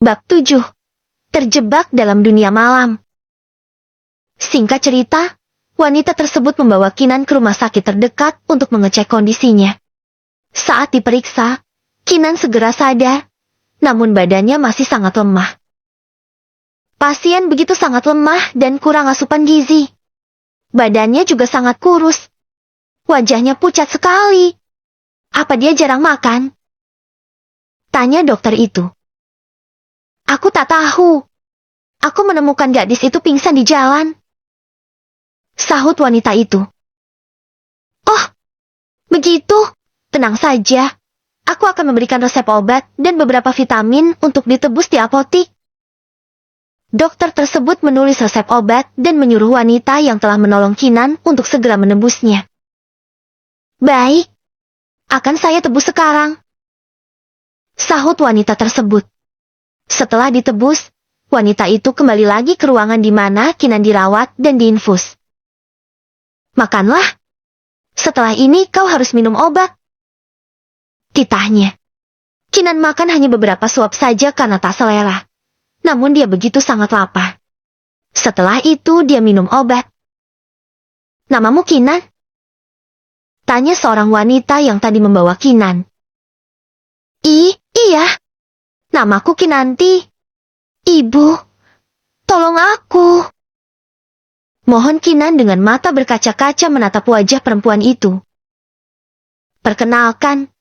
Bab 7. Terjebak dalam dunia malam. Singkat cerita, wanita tersebut membawa Kinan ke rumah sakit terdekat untuk mengecek kondisinya. Saat diperiksa, Kinan segera sadar, namun badannya masih sangat lemah. Pasien begitu sangat lemah dan kurang asupan gizi. Badannya juga sangat kurus. Wajahnya pucat sekali. Apa dia jarang makan? Tanya dokter itu. Aku tak tahu. Aku menemukan gadis itu pingsan di jalan. Sahut wanita itu. Oh, begitu. Tenang saja. Aku akan memberikan resep obat dan beberapa vitamin untuk ditebus di apotik. Dokter tersebut menulis resep obat dan menyuruh wanita yang telah menolong Kinan untuk segera menebusnya. Baik. Akan saya tebus sekarang. Sahut wanita tersebut. Setelah ditebus, wanita itu kembali lagi ke ruangan di mana Kinan dirawat dan diinfus. Makanlah. Setelah ini kau harus minum obat. Titahnya. Kinan makan hanya beberapa suap saja karena tak selera. Namun dia begitu sangat lapar. Setelah itu dia minum obat. Namamu Kinan? Tanya seorang wanita yang tadi membawa Kinan. Iya. Namaku Kinanti. Ibu, tolong aku. Mohon Kinan dengan mata berkaca-kaca menatap wajah perempuan itu. Perkenalkan,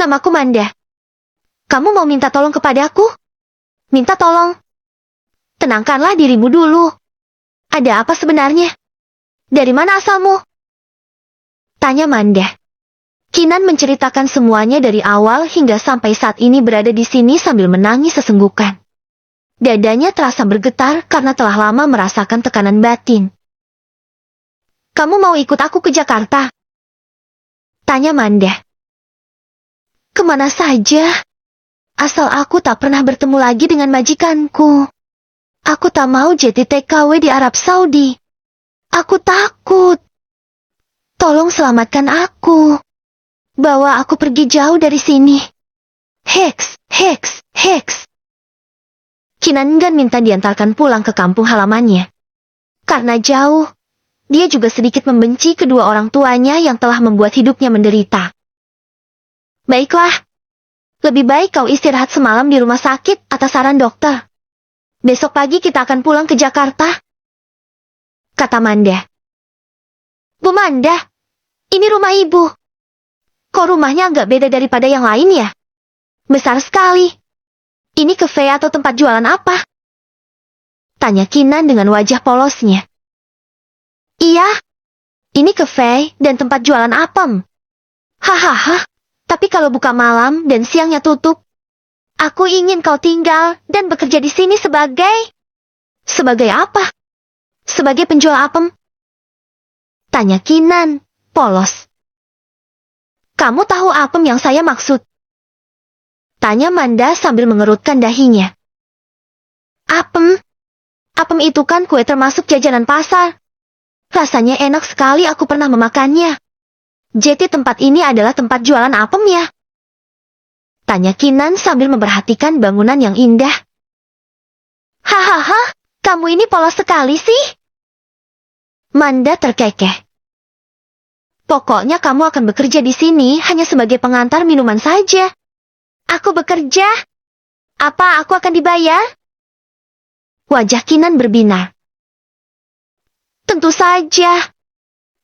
namaku Manda. Kamu mau minta tolong kepadaku? Minta tolong. Tenangkanlah dirimu dulu. Ada apa sebenarnya? Dari mana asalmu? Tanya Manda. Kinan menceritakan semuanya dari awal hingga sampai saat ini berada di sini sambil menangis sesenggukan. Dadanya terasa bergetar karena telah lama merasakan tekanan batin. Kamu mau ikut aku ke Jakarta? Tanya Manda. Kemana saja? Asal aku tak pernah bertemu lagi dengan majikanku. Aku tak mau jadi TKW di Arab Saudi. Aku takut. Tolong selamatkan aku. Bawa aku pergi jauh dari sini. Hex. Kinan enggan minta diantarkan pulang ke kampung halamannya. Karena jauh, dia juga sedikit membenci kedua orang tuanya yang telah membuat hidupnya menderita. Baiklah. Lebih baik kau istirahat semalam di rumah sakit atas saran dokter. Besok pagi kita akan pulang ke Jakarta. Kata Manda. Bu Manda, ini rumah ibu. Kok rumahnya agak beda daripada yang lain ya? Besar sekali. Ini kafe atau tempat jualan apa? Tanya Kinan dengan wajah polosnya. Iya, ini kafe dan tempat jualan apem. Hahaha, tapi kalau buka malam dan siangnya tutup, aku ingin kau tinggal dan bekerja di sini sebagai... Sebagai apa? Sebagai penjual apem? Tanya Kinan, polos. Kamu tahu apem yang saya maksud? Tanya Manda sambil mengerutkan dahinya. Apem? Apem itu kan kue termasuk jajanan pasar. Rasanya enak sekali, aku pernah memakannya. Jadi tempat ini adalah tempat jualan apem ya? Tanya Kinan sambil memperhatikan bangunan yang indah. Hahaha, kamu ini polos sekali sih. Manda terkekeh. Pokoknya kamu akan bekerja di sini hanya sebagai pengantar minuman saja. Aku bekerja. Apa aku akan dibayar? Wajah Kinan berbinar. Tentu saja.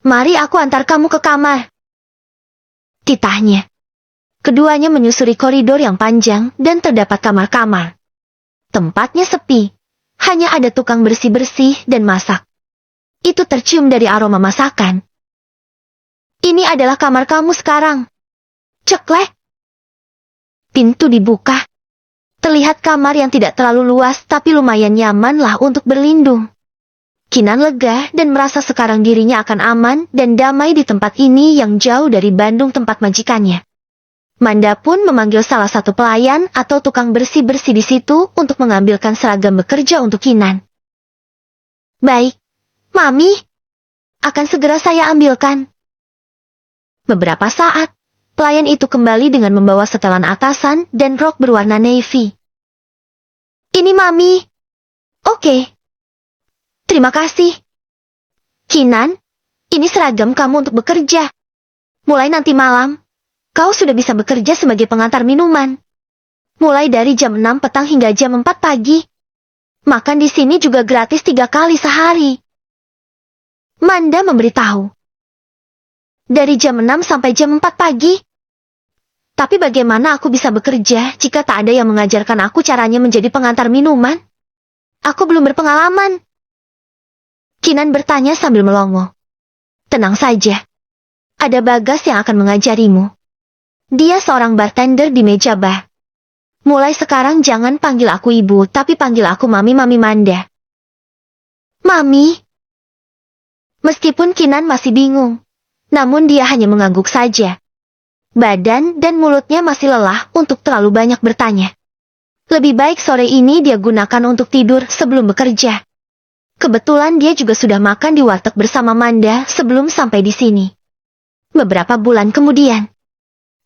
Mari aku antar kamu ke kamar. Titahnya. Keduanya menyusuri koridor yang panjang dan terdapat kamar-kamar. Tempatnya sepi. Hanya ada tukang bersih-bersih dan masak. Itu tercium dari aroma masakan. Ini adalah kamar kamu sekarang. Ceklek. Pintu dibuka. Terlihat kamar yang tidak terlalu luas tapi lumayan nyaman lah untuk berlindung. Kinan lega dan merasa sekarang dirinya akan aman dan damai di tempat ini yang jauh dari Bandung tempat majikannya. Manda pun memanggil salah satu pelayan atau tukang bersih-bersih di situ untuk mengambilkan seragam bekerja untuk Kinan. Baik, Mami. Akan segera saya ambilkan. Beberapa saat, pelayan itu kembali dengan membawa setelan atasan dan rok berwarna navy. Ini Mami. Oke. Terima kasih. Kinan, ini seragam kamu untuk bekerja. Mulai nanti malam, kau sudah bisa bekerja sebagai pengantar minuman. Mulai dari jam 6 petang hingga jam 4 pagi. Makan di sini juga gratis 3 kali sehari. Manda memberitahu. Dari jam 6 sampai jam 4 pagi. Tapi bagaimana aku bisa bekerja jika tak ada yang mengajarkan aku caranya menjadi pengantar minuman? Aku belum berpengalaman. Kinan bertanya sambil melongo. Tenang saja. Ada Bagas yang akan mengajarimu. Dia seorang bartender di meja bar. Mulai sekarang jangan panggil aku ibu, tapi panggil aku Mami Manda. Mami. Meskipun Kinan masih bingung, namun dia hanya mengangguk saja. Badan dan mulutnya masih lelah untuk terlalu banyak bertanya. Lebih baik sore ini dia gunakan untuk tidur sebelum bekerja. Kebetulan dia juga sudah makan di warteg bersama Manda sebelum sampai di sini. Beberapa bulan kemudian,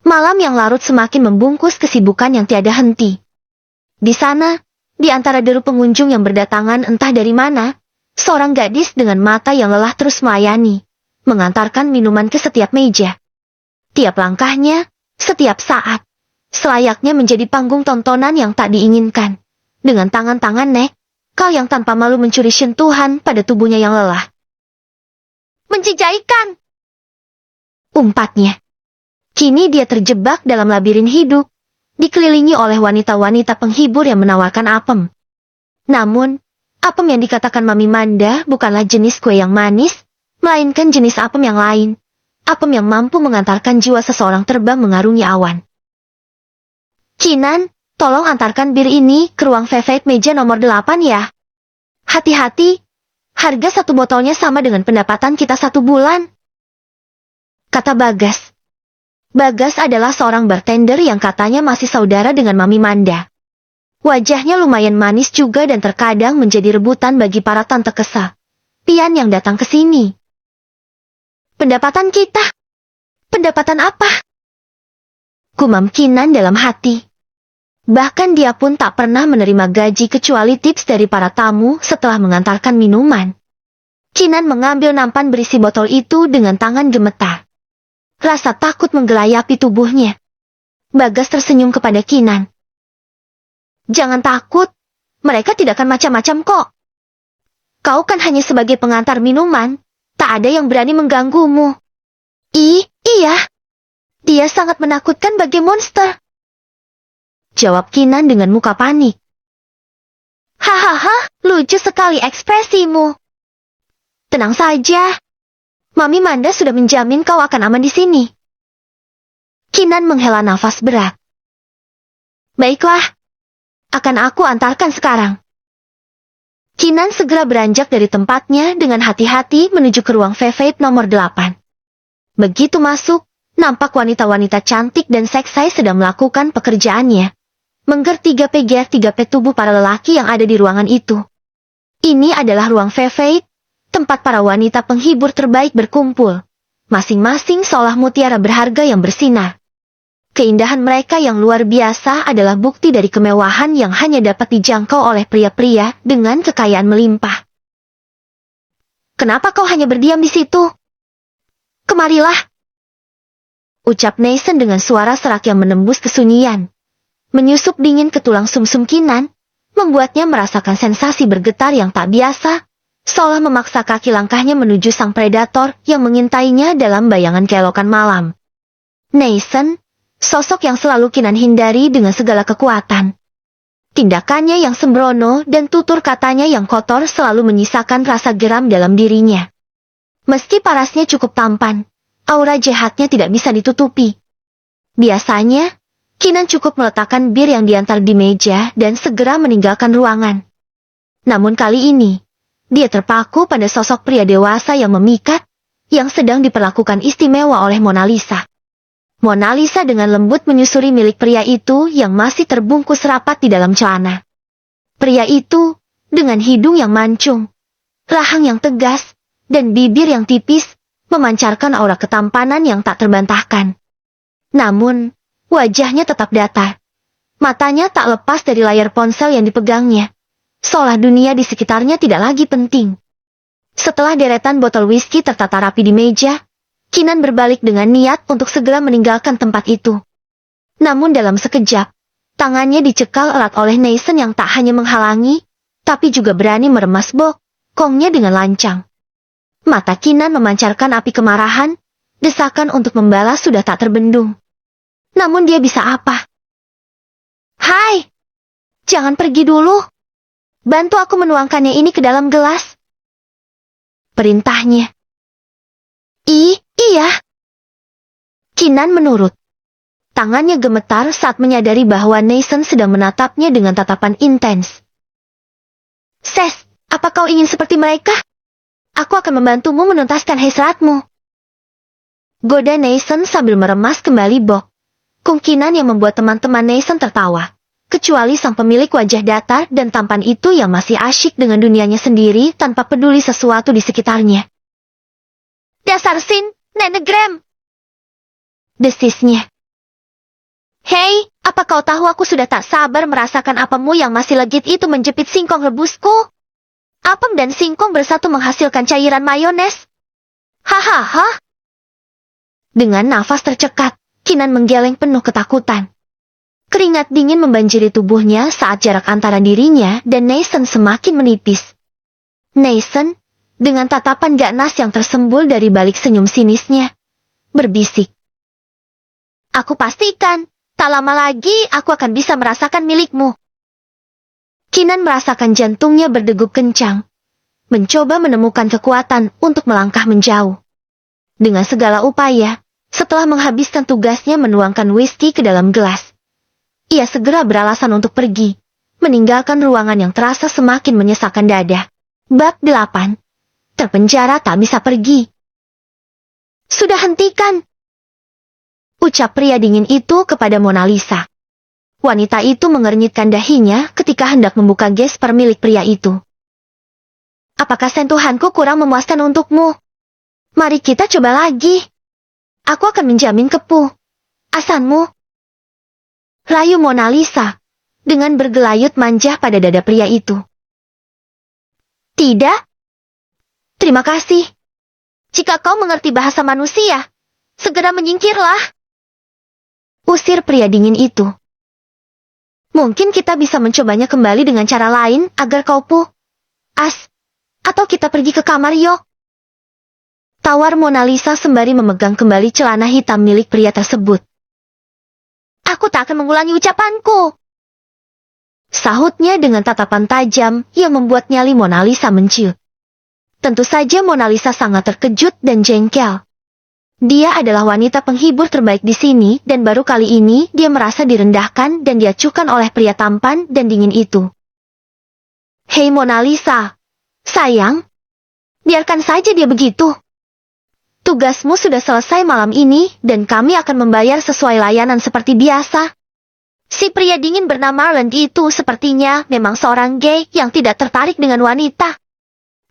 malam yang larut semakin membungkus kesibukan yang tiada henti. Di sana, di antara deru pengunjung yang berdatangan entah dari mana, seorang gadis dengan mata yang lelah terus melayani, mengantarkan minuman ke setiap meja. Tiap langkahnya, setiap saat, selayaknya menjadi panggung tontonan yang tak diinginkan. Dengan tangan-tangan Nek, kau yang tanpa malu mencuri sentuhan pada tubuhnya yang lelah. Menjijaikan! Umpatnya. Kini dia terjebak dalam labirin hidup, dikelilingi oleh wanita-wanita penghibur yang menawarkan apem. Namun, apem yang dikatakan Mami Manda bukanlah jenis kue yang manis, melainkan jenis apem yang lain. Apem yang mampu mengantarkan jiwa seseorang terbang mengarungi awan. Kinan, tolong antarkan bir ini ke ruang Vevite meja nomor 8 ya. Hati-hati, harga satu botolnya sama dengan pendapatan kita 1 bulan. Kata Bagas. Bagas adalah seorang bartender yang katanya masih saudara dengan Mami Manda. Wajahnya lumayan manis juga dan terkadang menjadi rebutan bagi para tante kesa Pian yang datang ke sini. Pendapatan kita? Pendapatan apa? Gumam Kinan dalam hati. Bahkan dia pun tak pernah menerima gaji kecuali tips dari para tamu setelah mengantarkan minuman. Kinan mengambil nampan berisi botol itu dengan tangan gemetar. Rasa takut menggelayapi tubuhnya. Bagas tersenyum kepada Kinan. Jangan takut, mereka tidak akan macam-macam kok. Kau kan hanya sebagai pengantar minuman, tak ada yang berani mengganggumu. Iya. Dia sangat menakutkan bagai monster. Jawab Kinan dengan muka panik. Hahaha, lucu sekali ekspresimu. Tenang saja. Mami Manda sudah menjamin kau akan aman di sini. Kinan menghela nafas berat. Baiklah. Akan aku antarkan sekarang. Kinan segera beranjak dari tempatnya dengan hati-hati menuju ke ruang Vevite nomor 8. Begitu masuk, nampak wanita-wanita cantik dan seksi sedang melakukan pekerjaannya. Mengger 3P tubuh para lelaki yang ada di ruangan itu. Ini adalah ruang Vevite, tempat para wanita penghibur terbaik berkumpul. Masing-masing seolah mutiara berharga yang bersinar. Keindahan mereka yang luar biasa adalah bukti dari kemewahan yang hanya dapat dijangkau oleh pria-pria dengan kekayaan melimpah. Kenapa kau hanya berdiam di situ? Kemarilah. Ucap Nathan dengan suara serak yang menembus kesunyian. Menyusup dingin ke tulang sumsum Kinan, membuatnya merasakan sensasi bergetar yang tak biasa, seolah memaksa kaki langkahnya menuju sang predator yang mengintainya dalam bayangan keelokan malam. Nathan, sosok yang selalu Kinan hindari dengan segala kekuatan. Tindakannya yang sembrono dan tutur katanya yang kotor selalu menyisakan rasa geram dalam dirinya. Meski parasnya cukup tampan, aura jahatnya tidak bisa ditutupi. Biasanya, Kinan cukup meletakkan bir yang diantar di meja dan segera meninggalkan ruangan. Namun kali ini, dia terpaku pada sosok pria dewasa yang memikat, yang sedang diperlakukan istimewa oleh Mona Lisa. Mona Lisa dengan lembut menyusuri milik pria itu yang masih terbungkus rapat di dalam celana. Pria itu, dengan hidung yang mancung, rahang yang tegas, dan bibir yang tipis, memancarkan aura ketampanan yang tak terbantahkan. Namun, wajahnya tetap datar. Matanya tak lepas dari layar ponsel yang dipegangnya, seolah dunia di sekitarnya tidak lagi penting. Setelah deretan botol whisky tertata rapi di meja, Keenan berbalik dengan niat untuk segera meninggalkan tempat itu. Namun dalam sekejap, tangannya dicekal erat oleh Nathan yang tak hanya menghalangi, tapi juga berani meremas bokongnya dengan lancang. Mata Keenan memancarkan api kemarahan, desakan untuk membalas sudah tak terbendung. Namun dia bisa apa? Hai! Jangan pergi dulu. Bantu aku menuangkannya ini ke dalam gelas. Perintahnya. Iya. Keenan menurut. Tangannya gemetar saat menyadari bahwa Nathan sedang menatapnya dengan tatapan intens. Ses, apa kau ingin seperti mereka? Aku akan membantumu menuntaskan hasratmu. Goda Nathan sambil meremas kembali bokong Keenan yang membuat teman-teman Nathan tertawa. Kecuali sang pemilik wajah datar dan tampan itu yang masih asyik dengan dunianya sendiri tanpa peduli sesuatu di sekitarnya. Dasar Sin, Nenek Graham! Desisnya. Hei, apa kau tahu aku sudah tak sabar merasakan apamu yang masih legit itu menjepit singkong rebusku? Apem dan singkong bersatu menghasilkan cairan mayones. Hahaha. Dengan nafas tercekat, Keenan menggeleng penuh ketakutan. Keringat dingin membanjiri tubuhnya saat jarak antara dirinya dan Nathan semakin menipis. Nathan, dengan tatapan ganas yang tersembul dari balik senyum sinisnya, berbisik. Aku pastikan, tak lama lagi aku akan bisa merasakan milikmu. Keenan merasakan jantungnya berdegup kencang, mencoba menemukan kekuatan untuk melangkah menjauh. Dengan segala upaya, setelah menghabiskan tugasnya menuangkan whisky ke dalam gelas, ia segera beralasan untuk pergi, meninggalkan ruangan yang terasa semakin menyesakkan dada. Bab 8. Terpenjara tak bisa pergi. Sudah hentikan! Ucap pria dingin itu kepada Mona Lisa. Wanita itu mengernyitkan dahinya ketika hendak membuka gesper milik pria itu. Apakah sentuhanku kurang memuaskan untukmu? Mari kita coba lagi. Aku akan menjamin kepuasanmu. Rayu Mona Lisa, dengan bergelayut manja pada dada pria itu. Tidak. Terima kasih. Jika kau mengerti bahasa manusia, segera menyingkirlah. Usir pria dingin itu. Mungkin kita bisa mencobanya kembali dengan cara lain agar kau puas. Atau kita pergi ke kamar yuk. Tawar Mona Lisa sembari memegang kembali celana hitam milik pria tersebut. Aku tak akan mengulangi ucapanku. Sahutnya dengan tatapan tajam yang membuat nyali Mona Lisa menciut. Tentu saja Mona Lisa sangat terkejut dan jengkel. Dia adalah wanita penghibur terbaik di sini dan baru kali ini dia merasa direndahkan dan diacuhkan oleh pria tampan dan dingin itu. Hei Mona Lisa, sayang, biarkan saja dia begitu. Tugasmu sudah selesai malam ini dan kami akan membayar sesuai layanan seperti biasa. Si pria dingin bernama Arland itu sepertinya memang seorang gay yang tidak tertarik dengan wanita.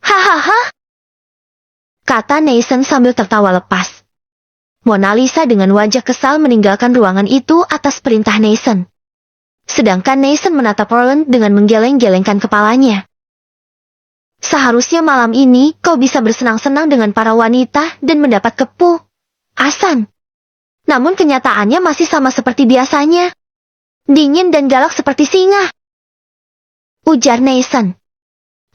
Hahaha, kata Nathan sambil tertawa lepas. Mona Lisa dengan wajah kesal meninggalkan ruangan itu atas perintah Nathan. Sedangkan Nathan menatap Arland dengan menggeleng-gelengkan kepalanya. Seharusnya malam ini kau bisa bersenang-senang dengan para wanita dan mendapat kepuasan. Namun kenyataannya masih sama seperti biasanya. Dingin dan galak seperti singa. Ujar Nathan.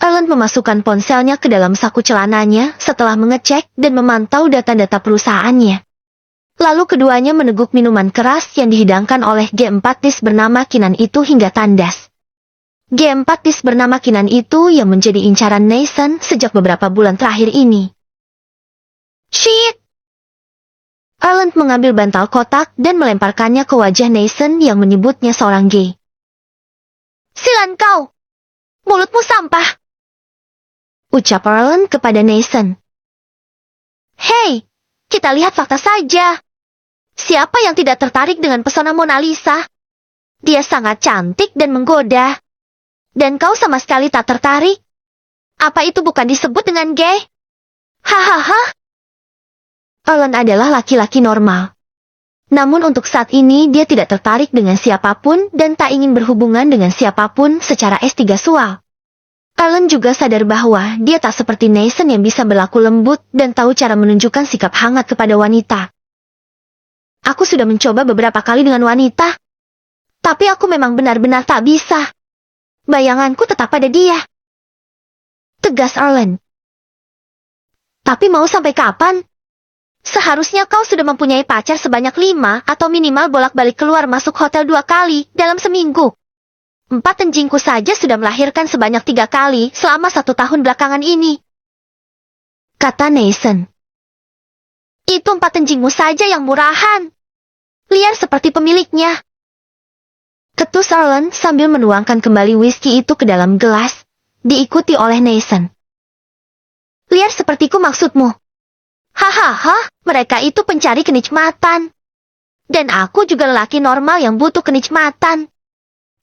Arland memasukkan ponselnya ke dalam saku celananya setelah mengecek dan memantau data-data perusahaannya. Lalu keduanya meneguk minuman keras yang dihidangkan oleh G4 Dis bernama Keenan itu hingga tandas. G4 Dis bernama Keenan itu yang menjadi incaran Nathan sejak beberapa bulan terakhir ini. Shit! Arland mengambil bantal kotak dan melemparkannya ke wajah Nathan yang menyebutnya seorang gay. Silan kau! Mulutmu sampah! Ucap Arland kepada Nathan. Hei, kita lihat fakta saja. Siapa yang tidak tertarik dengan pesona Mona Lisa? Dia sangat cantik dan menggoda. Dan kau sama sekali tak tertarik? Apa itu bukan disebut dengan gay? Hahaha. Arland adalah laki-laki normal. Namun untuk saat ini dia tidak tertarik dengan siapapun dan tak ingin berhubungan dengan siapapun secara S3 Arlen juga sadar bahwa dia tak seperti Nathan yang bisa berlaku lembut dan tahu cara menunjukkan sikap hangat kepada wanita. Aku sudah mencoba beberapa kali dengan wanita, tapi aku memang benar-benar tak bisa. Bayanganku tetap pada dia. Tegas Arlen. Tapi mau sampai kapan? Seharusnya kau sudah mempunyai pacar sebanyak 5 atau minimal bolak-balik keluar masuk hotel 2 kali dalam seminggu. 4 anjingku saja sudah melahirkan sebanyak 3 kali selama 1 tahun belakangan ini. Kata Nathan. Itu 4 anjingmu saja yang murahan. Liar seperti pemiliknya. Ketus Arlen sambil menuangkan kembali whisky itu ke dalam gelas, diikuti oleh Nathan. Liar sepertiku maksudmu? Hahaha, mereka itu pencari kenikmatan. Dan aku juga lelaki normal yang butuh kenikmatan.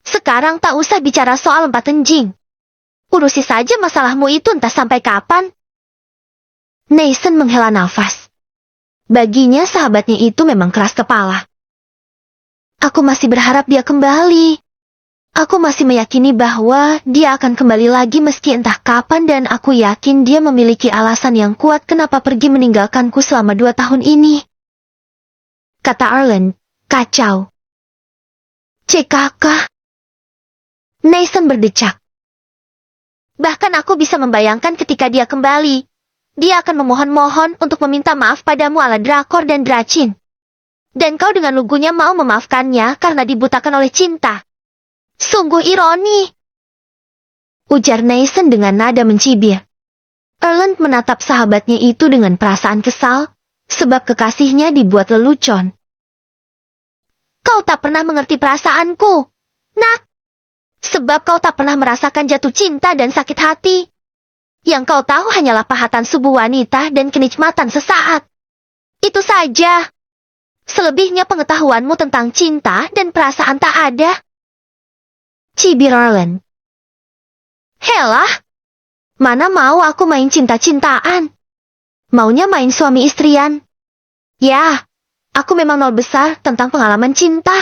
Sekarang tak usah bicara soal 4 anjing. Urusi saja masalahmu itu entah sampai kapan. Nathan menghela nafas. Baginya sahabatnya itu memang keras kepala. Aku masih berharap dia kembali. Aku masih meyakini bahwa dia akan kembali lagi meski entah kapan dan aku yakin dia memiliki alasan yang kuat kenapa pergi meninggalkanku selama 2 tahun ini. Kata Arlen, kacau. CKK. Nathan berdecak. Bahkan aku bisa membayangkan ketika dia kembali. Dia akan memohon-mohon untuk meminta maaf padamu ala drakor dan dracin. Dan kau dengan lugunya mau memaafkannya karena dibutakan oleh cinta. Sungguh ironi. Ujar Nathan dengan nada mencibir. Arlen menatap sahabatnya itu dengan perasaan kesal, sebab kekasihnya dibuat lelucon. Kau tak pernah mengerti perasaanku, nak. Sebab kau tak pernah merasakan jatuh cinta dan sakit hati. Yang kau tahu hanyalah pahatan subuh wanita dan kenikmatan sesaat. Itu saja. Selebihnya pengetahuanmu tentang cinta dan perasaan tak ada. Cibir Arlen. Helah, mana mau aku main cinta-cintaan. Maunya main suami istrian. Ya, aku memang nol besar tentang pengalaman cinta.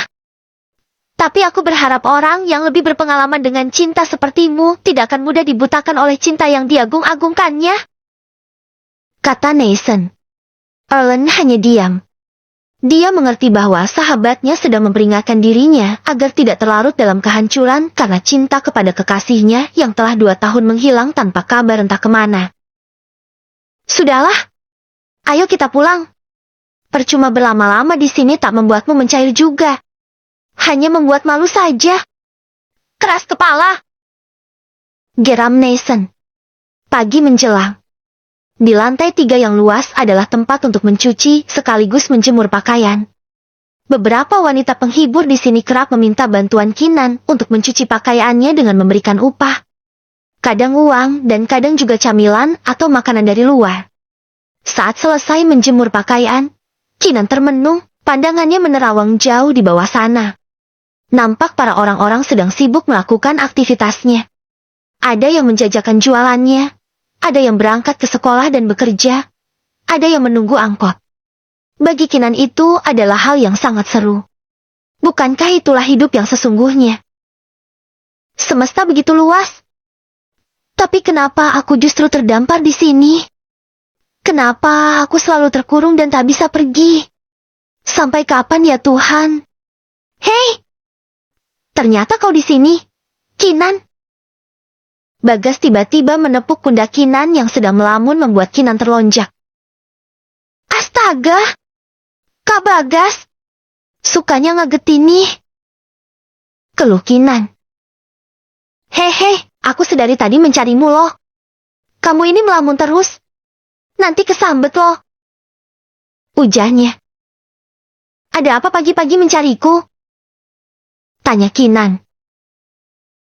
Tapi aku berharap orang yang lebih berpengalaman dengan cinta sepertimu tidak akan mudah dibutakan oleh cinta yang diagung-agungkannya. Kata Nathan. Arlen hanya diam. Dia mengerti bahwa sahabatnya sedang memperingatkan dirinya agar tidak terlarut dalam kehancuran karena cinta kepada kekasihnya yang telah 2 tahun menghilang tanpa kabar entah kemana. Sudahlah, ayo kita pulang. Percuma berlama-lama di sini tak membuatmu mencair juga. Hanya membuat malu saja. Keras kepala. Geram Nathan. Pagi menjelang. Di lantai 3 yang luas adalah tempat untuk mencuci sekaligus menjemur pakaian. Beberapa wanita penghibur di sini kerap meminta bantuan Kinan untuk mencuci pakaiannya dengan memberikan upah. Kadang uang dan kadang juga camilan atau makanan dari luar. Saat selesai menjemur pakaian, Kinan termenung, pandangannya menerawang jauh di bawah sana. Nampak para orang-orang sedang sibuk melakukan aktivitasnya. Ada yang menjajakan jualannya. Ada yang berangkat ke sekolah dan bekerja. Ada yang menunggu angkot. Bagi Kinan itu adalah hal yang sangat seru. Bukankah itulah hidup yang sesungguhnya? Semesta begitu luas. Tapi kenapa aku justru terdampar di sini? Kenapa aku selalu terkurung dan tak bisa pergi? Sampai kapan ya Tuhan? Hei! Ternyata kau di sini, Kinan. Bagas tiba-tiba menepuk pundak Kinan yang sedang melamun membuat Kinan terlonjak. Astaga! Kak Bagas! Sukanya ngegetini. Keluh Kinan. Hehe, aku sedari tadi mencarimu loh. Kamu ini melamun terus. Nanti kesambet loh. Ujarnya. Ada apa pagi-pagi mencariku? Tanya Kinan.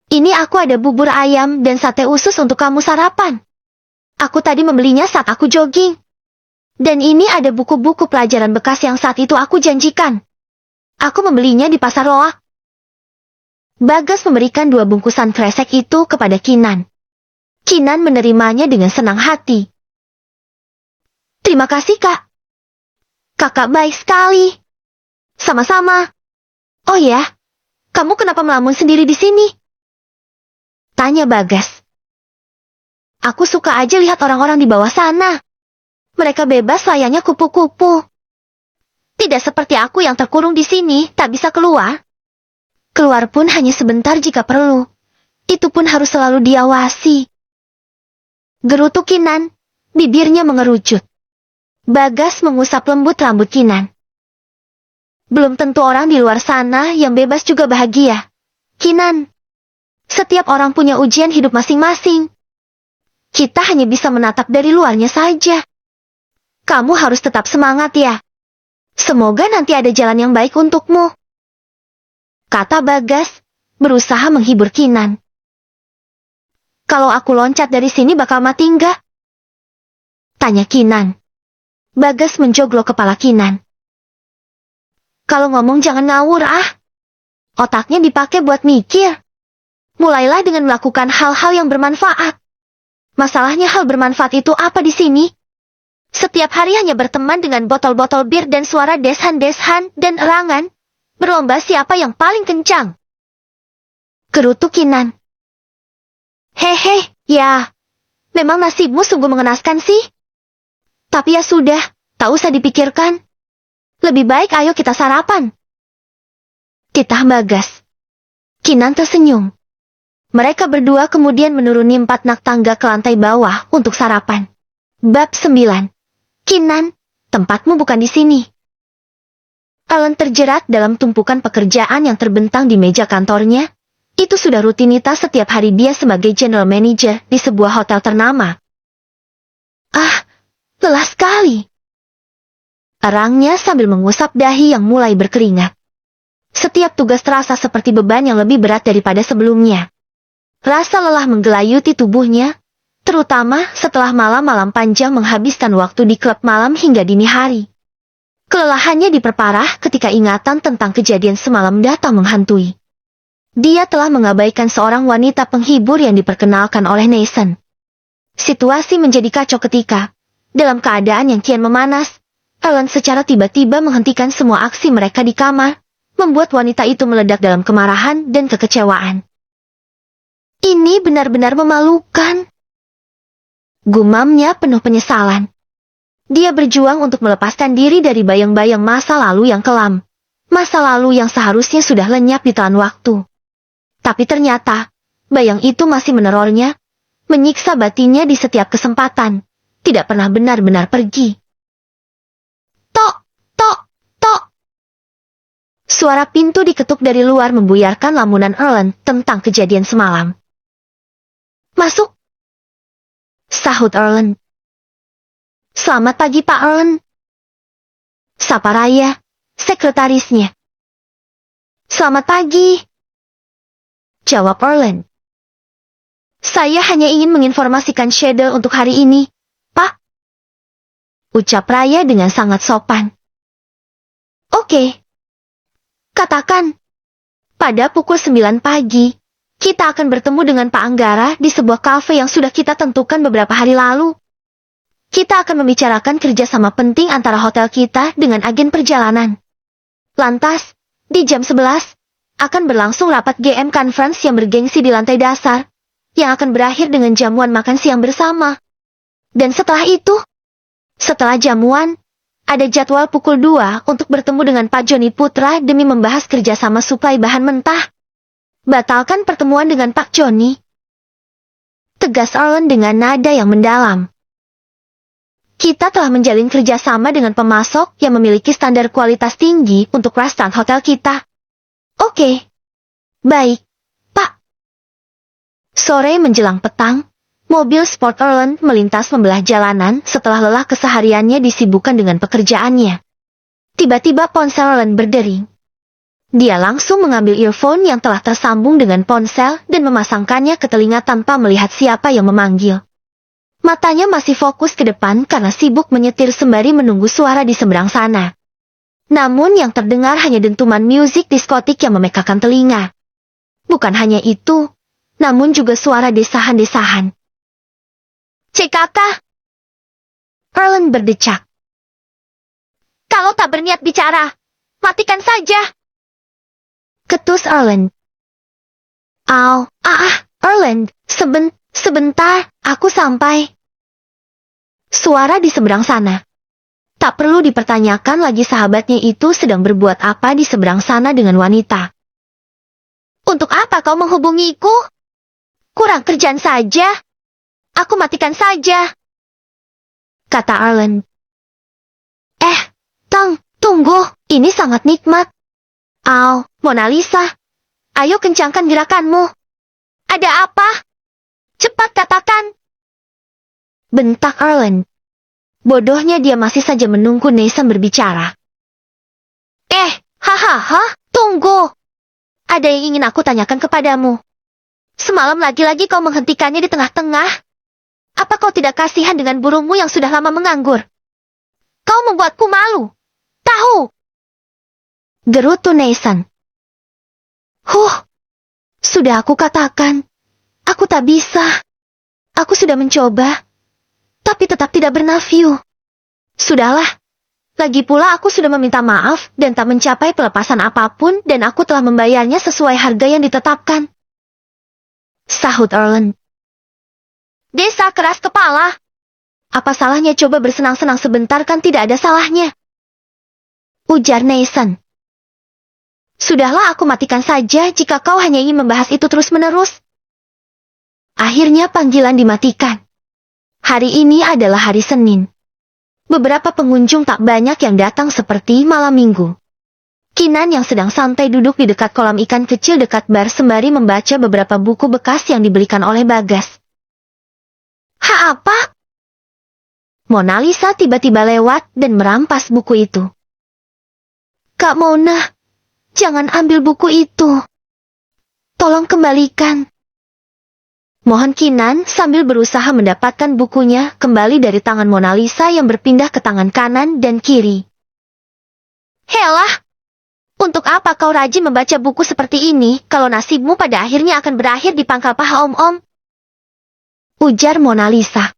Ini aku ada bubur ayam dan sate usus untuk kamu sarapan. Aku tadi membelinya saat aku jogging. Dan ini ada buku-buku pelajaran bekas yang saat itu aku janjikan. Aku membelinya di pasar loak. Bagas memberikan 2 bungkusan kresek itu kepada Kinan. Kinan menerimanya dengan senang hati. Terima kasih, Kak. Kakak baik sekali. Sama-sama. Oh ya, kamu kenapa melamun sendiri di sini? Tanya Bagas. Aku suka aja lihat orang-orang di bawah sana. Mereka bebas layaknya kupu-kupu. Tidak seperti aku yang terkurung di sini, tak bisa keluar. Keluar pun hanya sebentar jika perlu. Itu pun harus selalu diawasi. Gerutu Kinan, bibirnya mengerucut. Bagas mengusap lembut rambut Kinan. Belum tentu orang di luar sana yang bebas juga bahagia. Kinan, setiap orang punya ujian hidup masing-masing. Kita hanya bisa menatap dari luarnya saja. Kamu harus tetap semangat ya. Semoga nanti ada jalan yang baik untukmu. Kata Bagas, berusaha menghibur Kinan. Kalau aku loncat dari sini bakal mati enggak? Tanya Kinan. Bagas menjoglok kepala Kinan. Kalau ngomong jangan ngawur ah. Otaknya dipakai buat mikir. Mulailah dengan melakukan hal-hal yang bermanfaat. Masalahnya hal bermanfaat itu apa di sini? Setiap hari hanya berteman dengan botol-botol bir dan suara deshan-deshan dan erangan. Berlomba siapa yang paling kencang. Gerutu Kinan. Hehe, ya. Memang nasibmu sungguh mengenaskan sih. Tapi ya sudah, tak usah dipikirkan. Lebih baik ayo kita sarapan. Titah Bagas. Kinan tersenyum. Mereka berdua kemudian menuruni 4 nak tangga ke lantai bawah untuk sarapan. Bab 9. Kinan, tempatmu bukan di sini. Alan terjerat dalam tumpukan pekerjaan yang terbentang di meja kantornya. Itu sudah rutinitas setiap hari dia sebagai general manager di sebuah hotel ternama. Ah, lelah sekali. Erangnya sambil mengusap dahi yang mulai berkeringat. Setiap tugas terasa seperti beban yang lebih berat daripada sebelumnya. Rasa lelah menggelayuti tubuhnya, terutama setelah malam-malam panjang menghabiskan waktu di klub malam hingga dini hari. Kelelahannya diperparah ketika ingatan tentang kejadian semalam datang menghantui. Dia telah mengabaikan seorang wanita penghibur yang diperkenalkan oleh Nathan. Situasi menjadi kacau ketika, dalam keadaan yang kian memanas, Alan secara tiba-tiba menghentikan semua aksi mereka di kamar, membuat wanita itu meledak dalam kemarahan dan kekecewaan. Ini benar-benar memalukan. Gumamnya penuh penyesalan. Dia berjuang untuk melepaskan diri dari bayang-bayang masa lalu yang kelam. Masa lalu yang seharusnya sudah lenyap di telan waktu. Tapi ternyata, bayang itu masih menerornya, menyiksa batinnya di setiap kesempatan, tidak pernah benar-benar pergi. Tok, tok, tok. Suara pintu diketuk dari luar membuyarkan lamunan Erlen tentang kejadian semalam. Masuk, sahut Erlen. Selamat pagi Pak Erlen. Sapa Raya, sekretarisnya. Selamat pagi, jawab Erlen. Saya hanya ingin menginformasikan schedule untuk hari ini, Pak. Ucap Raya dengan sangat sopan. Oke. Katakan. Pada pukul 9 pagi, kita akan bertemu dengan Pak Anggara di sebuah kafe yang sudah kita tentukan beberapa hari lalu. Kita akan membicarakan kerjasama penting antara hotel kita dengan agen perjalanan. Lantas, di jam 11, akan berlangsung rapat GM Conference yang bergengsi di lantai dasar, yang akan berakhir dengan jamuan makan siang bersama. Dan setelah itu, setelah jamuan, ada jadwal pukul 2 untuk bertemu dengan Pak Joni Putra demi membahas kerjasama suplai bahan mentah. Batalkan pertemuan dengan Pak Joni, tegas Erlen dengan nada yang mendalam. Kita telah menjalin kerjasama dengan pemasok yang memiliki standar kualitas tinggi untuk restoran hotel kita. Oke. Baik, Pak. Sore menjelang petang, mobil sport Erlen melintas membelah jalanan setelah lelah kesehariannya disibukkan dengan pekerjaannya. Tiba-tiba ponsel Erlen berdering. Dia langsung mengambil earphone yang telah tersambung dengan ponsel dan memasangkannya ke telinga tanpa melihat siapa yang memanggil. Matanya masih fokus ke depan karena sibuk menyetir sembari menunggu suara di seberang sana. Namun yang terdengar hanya dentuman musik diskotik yang memekakan telinga. Bukan hanya itu, namun juga suara desahan-desahan. CKK! Erlen berdecak. Kalau tak berniat bicara, Matikan saja! Ketus Erland. Erland, sebentar, aku sampai. Suara di seberang sana. Tak perlu dipertanyakan lagi sahabatnya itu sedang berbuat apa di seberang sana dengan wanita. Untuk apa kau menghubungiku? Kurang kerjaan saja. Aku matikan saja, kata Erland. Tunggu, ini sangat nikmat. Mona Lisa, ayo kencangkan gerakanmu. Ada apa? Cepat katakan. Bentak Erland. Bodohnya dia masih saja menunggu Nathan berbicara. Tunggu. Ada yang ingin aku tanyakan kepadamu. Semalam lagi-lagi kau menghentikannya di tengah-tengah. Apa kau tidak kasihan dengan burungmu yang sudah lama menganggur? Kau membuatku malu. Tahu? Gerutu Nathan. Sudah aku katakan. Aku tak bisa. Aku sudah mencoba. Tapi tetap tidak bernafsu. Sudahlah. Lagi pula aku sudah meminta maaf dan tak mencapai pelepasan apapun dan aku telah membayarnya sesuai harga yang ditetapkan. Sahut Erland. Desa keras kepala. Apa salahnya coba bersenang-senang sebentar, kan tidak ada salahnya. Ujar Nathan. Sudahlah, aku matikan saja jika kau hanya ingin membahas itu terus-menerus. Akhirnya panggilan dimatikan. Hari ini adalah hari Senin. Beberapa pengunjung tak banyak yang datang seperti malam minggu. Kinan yang sedang santai duduk di dekat kolam ikan kecil dekat bar sembari membaca beberapa buku bekas yang dibelikan oleh Bagas. Apa? Mona Lisa tiba-tiba lewat dan merampas buku itu. Kak Mona, jangan ambil buku itu. Tolong kembalikan. Mohon Kinan sambil berusaha mendapatkan bukunya kembali dari tangan Mona Lisa yang berpindah ke tangan kanan dan kiri. Helah, untuk apa kau rajin membaca buku seperti ini kalau nasibmu pada akhirnya akan berakhir di pangkal paha om-om? Ujar Mona Lisa.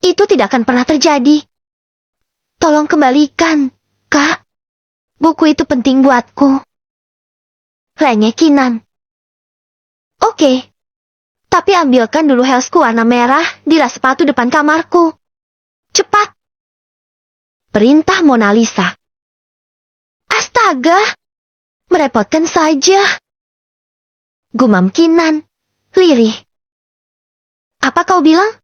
Itu tidak akan pernah terjadi. Tolong kembalikan, Kak. Buku itu penting buatku. Lengeh Kinan. Oke. Tapi ambilkan dulu heelsku warna merah di rak sepatu depan kamarku. Cepat. Perintah Mona Lisa. Astaga. Merepotkan saja. Gumam Kinan. Lirih. Apa kau bilang?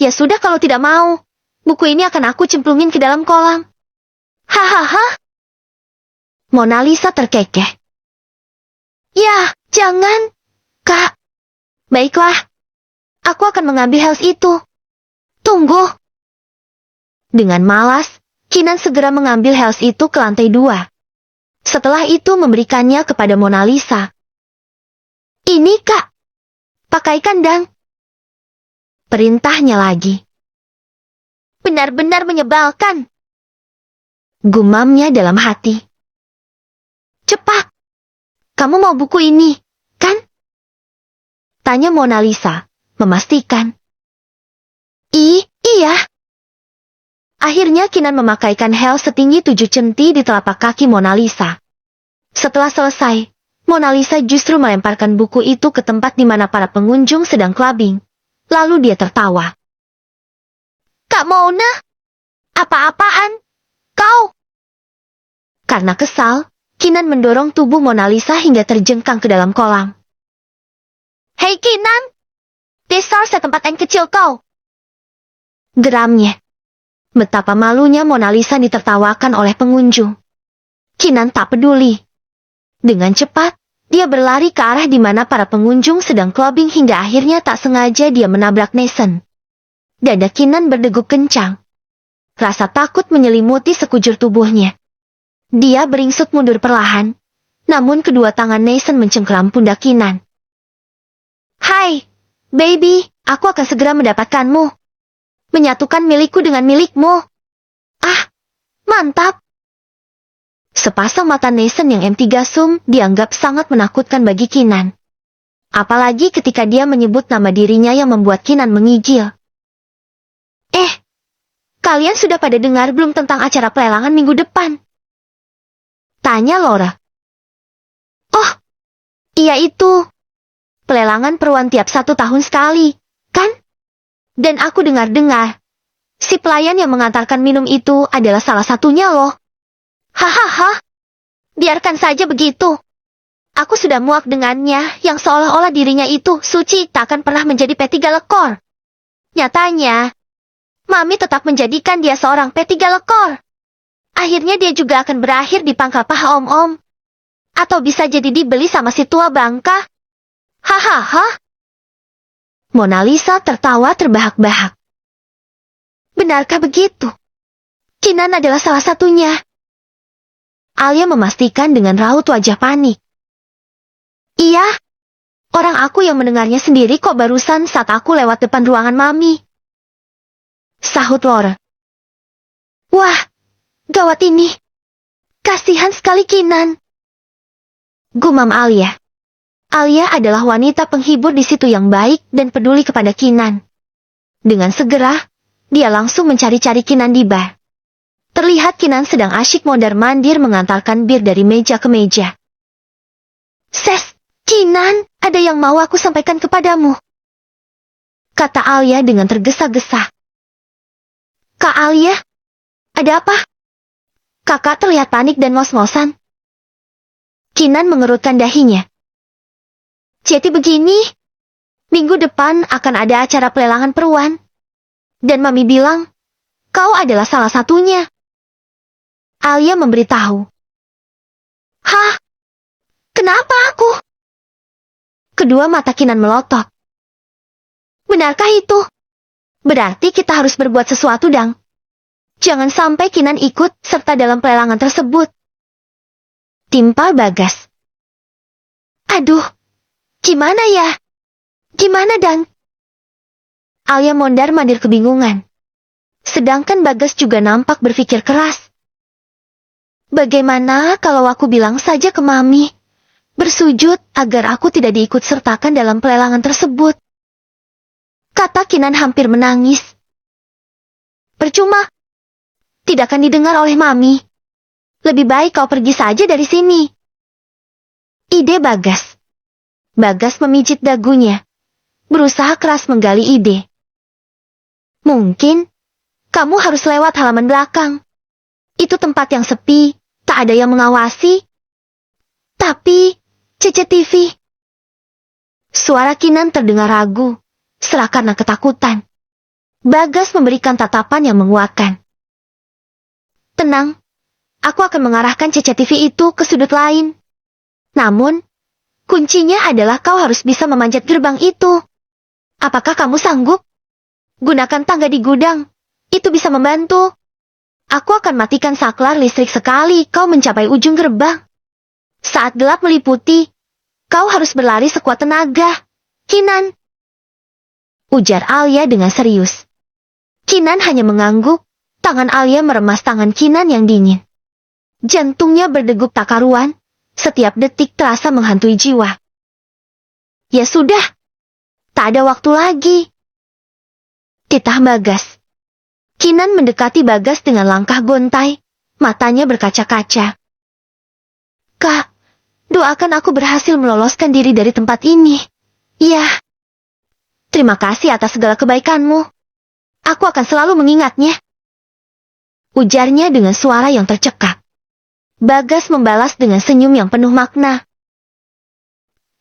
Ya sudah kalau tidak mau. Buku ini akan aku cemplungin ke dalam kolam. Hahaha. Mona Lisa terkekeh. Ya, jangan, Kak. Baiklah. Aku akan mengambil heels itu. Tunggu. Dengan malas, Kinan segera mengambil heels itu ke lantai 2. Setelah itu memberikannya kepada Mona Lisa. Ini, Kak. Pakaikan dang. Perintahnya lagi. Benar-benar menyebalkan. Gumamnya dalam hati. Cepat. Kamu mau buku ini, kan? Tanya Mona Lisa, memastikan. Iya. Akhirnya Kinan memakaikan heels setinggi 7 cm di telapak kaki Mona Lisa. Setelah selesai, Mona Lisa justru melemparkan buku itu ke tempat di mana para pengunjung sedang clubbing. Lalu dia tertawa. Kak Mona, apa-apaan? Kau? Karena kesal, Kinan mendorong tubuh Mona Lisa hingga terjengkang ke dalam kolam. Hei Kinan! Dasar setempat kecil kau! Geramnya. Betapa malunya Mona Lisa ditertawakan oleh pengunjung. Kinan tak peduli. Dengan cepat, dia berlari ke arah di mana para pengunjung sedang clubbing hingga akhirnya tak sengaja dia menabrak Nathan. Dada Kinan berdegup kencang. Rasa takut menyelimuti sekujur tubuhnya. Dia beringsut mundur perlahan, namun kedua tangan Nathan mencengkeram pundak Kinan. Hai, baby, aku akan segera mendapatkanmu. Menyatukan milikku dengan milikmu. Ah, mantap. Sepasang mata Nathan yang M3 Sum dianggap sangat menakutkan bagi Kinan. Apalagi ketika dia menyebut nama dirinya yang membuat Kinan mengigil. Kalian sudah pada dengar belum tentang acara pelelangan minggu depan? Tanya Laura. Oh, iya itu. Pelelangan peruan tiap 1 tahun sekali, kan? Dan aku dengar-dengar, si pelayan yang mengantarkan minum itu adalah salah satunya loh. Hahaha. Biarkan saja begitu. Aku sudah muak dengannya yang seolah-olah dirinya itu suci tak akan pernah menjadi P3 lekor. Nyatanya, Mami tetap menjadikan dia seorang P3 lekor. Akhirnya dia juga akan berakhir di pangkal paha om-om. Atau bisa jadi dibeli sama si tua bangka. Hahaha. Mona Lisa tertawa terbahak-bahak. Benarkah begitu? Kinan adalah salah satunya. Alia memastikan dengan raut wajah panik. Iya, orang aku yang mendengarnya sendiri kok barusan saat aku lewat depan ruangan Mami. Sahut Laura. Wah, gawat ini. Kasihan sekali Kinan. Gumam Alia. Alia adalah wanita penghibur di situ yang baik dan peduli kepada Kinan. Dengan segera, dia langsung mencari-cari Kinan di bar. Terlihat Kinan sedang asyik mondar-mandir mengantarkan bir dari meja ke meja. Ses, Kinan, ada yang mau aku sampaikan kepadamu. Kata Alia dengan tergesa-gesa. Kak Alia, ada apa? Kakak terlihat panik dan ngos-ngosan. Kinan mengerutkan dahinya. Jadi begini, minggu depan akan ada acara pelelangan peruan. Dan Mami bilang, kau adalah salah satunya. Alia memberitahu. Hah? Kenapa aku? Kedua mata Kinan melotot. Benarkah itu? Berarti kita harus berbuat sesuatu, Dang. Jangan sampai Kinan ikut serta dalam pelelangan tersebut. Timpal Bagas. Aduh, gimana ya? Gimana, Dang? Alia mondar-mandir kebingungan. Sedangkan Bagas juga nampak berpikir keras. Bagaimana kalau aku bilang saja ke Mami? Bersujud agar aku tidak diikut sertakan dalam pelelangan tersebut. Kata Kinan hampir menangis. Percuma. Tidak akan didengar oleh Mami. Lebih baik kau pergi saja dari sini. Ide Bagas. Bagas memijit dagunya. Berusaha keras menggali ide. Mungkin, kamu harus lewat halaman belakang. Itu tempat yang sepi, tak ada yang mengawasi. Tapi, CCTV. Suara Kinan terdengar ragu, serak karena ketakutan. Bagas memberikan tatapan yang menguatkan. Tenang, aku akan mengarahkan CCTV itu ke sudut lain. Namun, kuncinya adalah kau harus bisa memanjat gerbang itu. Apakah kamu sanggup? Gunakan tangga di gudang, itu bisa membantu. Aku akan matikan saklar listrik sekali kau mencapai ujung gerbang. Saat gelap meliputi, kau harus berlari sekuat tenaga, Kinan. Ujar Alia dengan serius. Kinan hanya mengangguk, tangan Alia meremas tangan Kinan yang dingin. Jantungnya berdegup tak karuan, setiap detik terasa menghantui jiwa. Ya sudah, tak ada waktu lagi. Titah Bagas. Kinan mendekati Bagas dengan langkah gontai, matanya berkaca-kaca. Kak, doakan aku berhasil meloloskan diri dari tempat ini. Ya. Terima kasih atas segala kebaikanmu. Aku akan selalu mengingatnya. Ujarnya dengan suara yang tercekak. Bagas membalas dengan senyum yang penuh makna.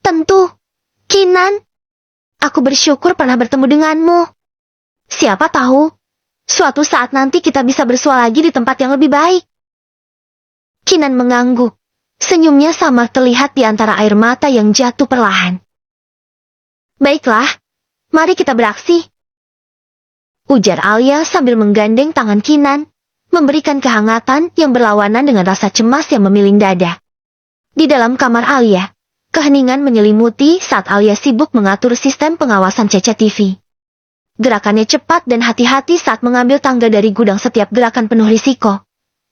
Tentu, Kinan. Aku bersyukur pernah bertemu denganmu. Siapa tahu, suatu saat nanti kita bisa bersua lagi di tempat yang lebih baik. Kinan mengangguk. Senyumnya samar terlihat di antara air mata yang jatuh perlahan. Baiklah, mari kita beraksi. Ujar Alia sambil menggandeng tangan Kinan, memberikan kehangatan yang berlawanan dengan rasa cemas yang memiling dada. Di dalam kamar Alia, keheningan menyelimuti saat Alia sibuk mengatur sistem pengawasan CCTV. Gerakannya cepat dan hati-hati saat mengambil tangga dari gudang, setiap gerakan penuh risiko.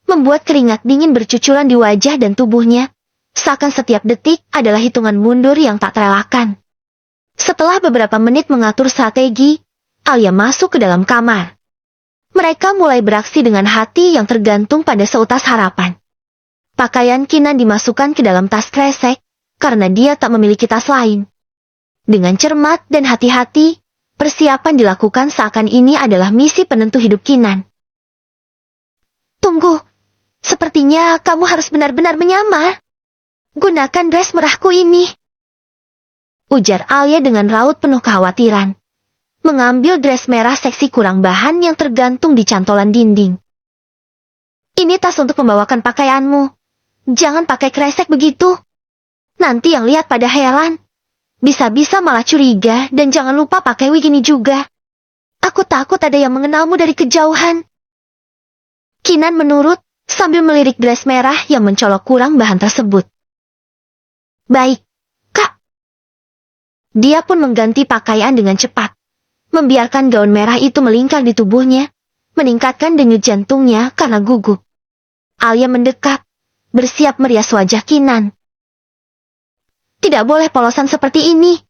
Membuat keringat dingin bercucuran di wajah dan tubuhnya, seakan setiap detik adalah hitungan mundur yang tak terelakkan. Setelah beberapa menit mengatur strategi, Alia masuk ke dalam kamar. Mereka mulai beraksi dengan hati yang tergantung pada seutas harapan. Pakaian Kinan dimasukkan ke dalam tas kresek, karena dia tak memiliki tas lain. Dengan cermat dan hati-hati, persiapan dilakukan seakan ini adalah misi penentu hidup Kinan. Tunggu, sepertinya kamu harus benar-benar menyamar. Gunakan dress merahku ini, ujar Alia dengan raut penuh kekhawatiran. Mengambil dress merah seksi kurang bahan yang tergantung di cantolan dinding. Ini tas untuk membawakan pakaianmu. Jangan pakai kresek begitu. Nanti yang lihat pada heran. Bisa-bisa malah curiga dan jangan lupa pakai wig ini juga. Aku takut ada yang mengenalmu dari kejauhan. Kinan menurut sambil melirik dress merah yang mencolok kurang bahan tersebut. Baik, Kak. Dia pun mengganti pakaian dengan cepat. Membiarkan gaun merah itu melingkar di tubuhnya, meningkatkan denyut jantungnya karena gugup. Alia mendekat, bersiap merias wajah Kinan. Tidak boleh polosan seperti ini.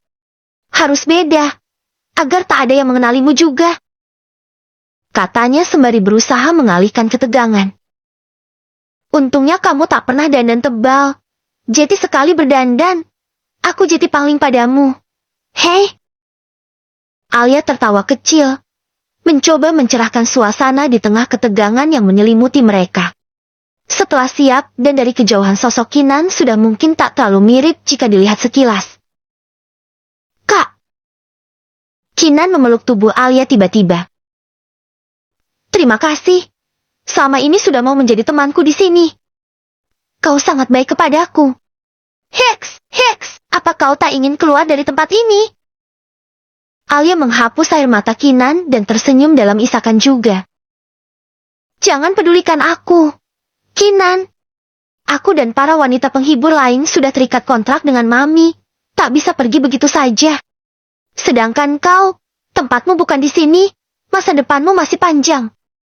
Harus beda, agar tak ada yang mengenalimu juga. Katanya sembari berusaha mengalihkan ketegangan. Untungnya kamu tak pernah dandan tebal. Jeti sekali berdandan. Aku jeti pangling padamu. Hei! Alia tertawa kecil, mencoba mencerahkan suasana di tengah ketegangan yang menyelimuti mereka. Setelah siap dan dari kejauhan sosok Kinan sudah mungkin tak terlalu mirip jika dilihat sekilas. Kak! Kinan memeluk tubuh Alia tiba-tiba. Terima kasih. Selama ini sudah mau menjadi temanku di sini. Kau sangat baik kepadaku. Hex, apa kau tak ingin keluar dari tempat ini? Alia menghapus air mata Kinan dan tersenyum dalam isakan juga. Jangan pedulikan aku. Kinan, aku dan para wanita penghibur lain sudah terikat kontrak dengan Mami. Tak bisa pergi begitu saja. Sedangkan kau, tempatmu bukan di sini. Masa depanmu masih panjang.